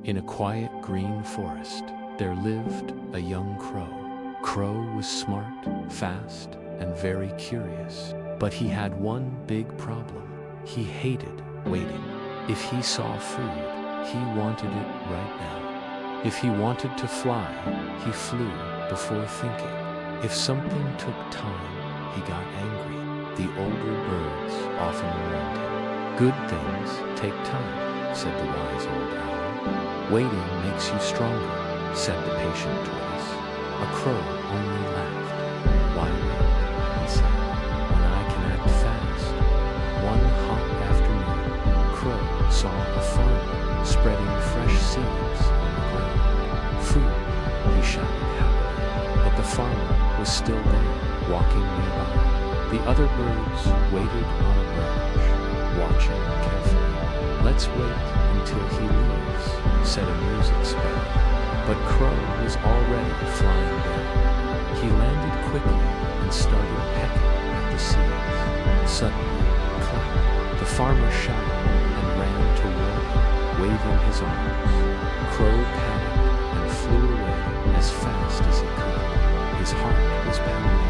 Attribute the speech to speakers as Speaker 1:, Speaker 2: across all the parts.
Speaker 1: In a quiet green forest, there lived a young crow. Crow was smart, fast, and very curious. But he had one big problem. He hated waiting. If he saw food, he wanted it right now. If he wanted to fly, he flew before thinking. If something took time, he got angry. The older birds often warned him. Good things take time, said the wise old owl. Waiting makes you stronger, said the patient tortoise. A crow only laughed. Why wait, he said, when I can act fast? One hot afternoon, Crow saw a farmer spreading fresh seeds on the ground. Food, he shouted happily. But the farmer was still there, walking nearby. The other birds waited on a branch, watching carefully. Let's wait until he leaves, said a music sparrow. But Crow was already flying down. He landed quickly and started pecking at the seeds. Suddenly, clap, the farmer shouted and ran toward him, waving his arms. Crow panicked and flew away as fast as he could. His heart was pounding.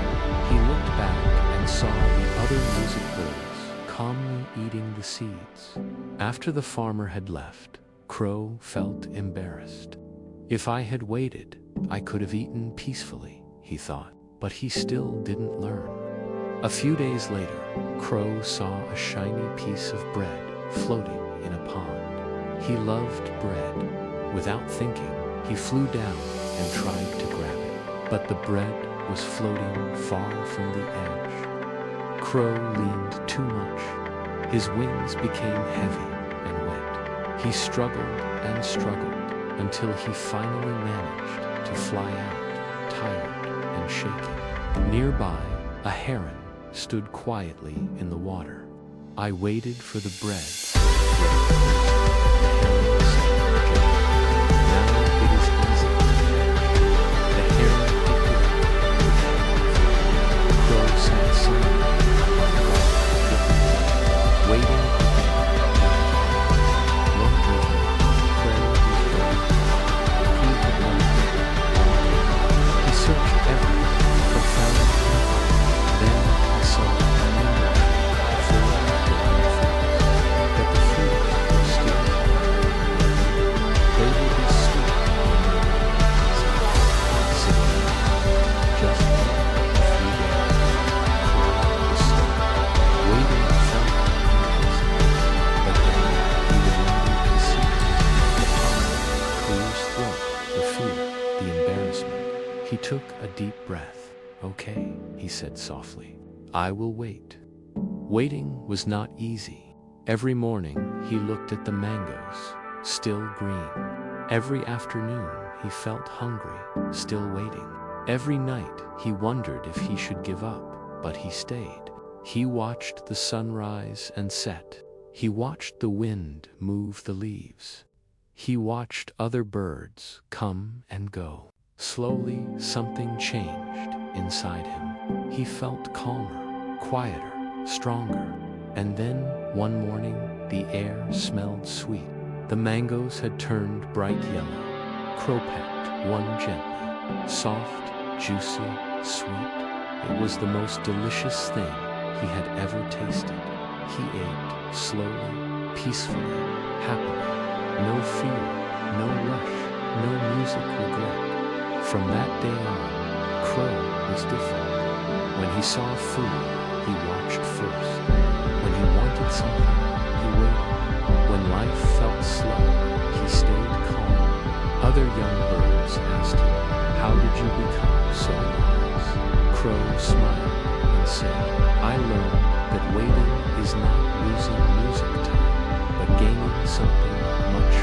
Speaker 1: He looked back and saw the other music birds calmly eating the seeds. After the farmer had left, Crow felt embarrassed. If I had waited, I could have eaten peacefully, he thought, but he still didn't learn. A few days later, Crow saw a shiny piece of bread floating in a pond. He loved bread. Without thinking, he flew down and tried to grab it, but the bread was floating far from the edge. Crow leaned too much. His wings became heavy and wet. He struggled and struggled until he finally managed to fly out, tired and shaking. Nearby, a heron stood quietly in the water. I waited for the bread. Now it is easy. The heron picked it up. Crow sat silently, waiting. He took a deep breath. Okay, he said softly. I will wait. Waiting was not easy. Every morning he looked at the mangoes, still green. Every afternoon he felt hungry, still waiting. Every night he wondered if he should give up, but he stayed. He watched the sun rise and set. He watched the wind move the leaves. He watched other birds come and go. Slowly, something changed inside him. He felt calmer, quieter, stronger. And then, one morning, the air smelled sweet. The mangoes had turned bright yellow. Crow pecked one gently. Soft, juicy, sweet. It was the most delicious thing he had ever tasted. He ate slowly, peacefully, happily. No fear, no rush, no music regret. From that day on, Crow was different. When he saw food, he watched first. When he wanted something, he waited. When life felt slow, he stayed calm. Other young birds asked him, how did you become so wise? Crow smiled and said, I learned that waiting is not losing music time, but gaining something much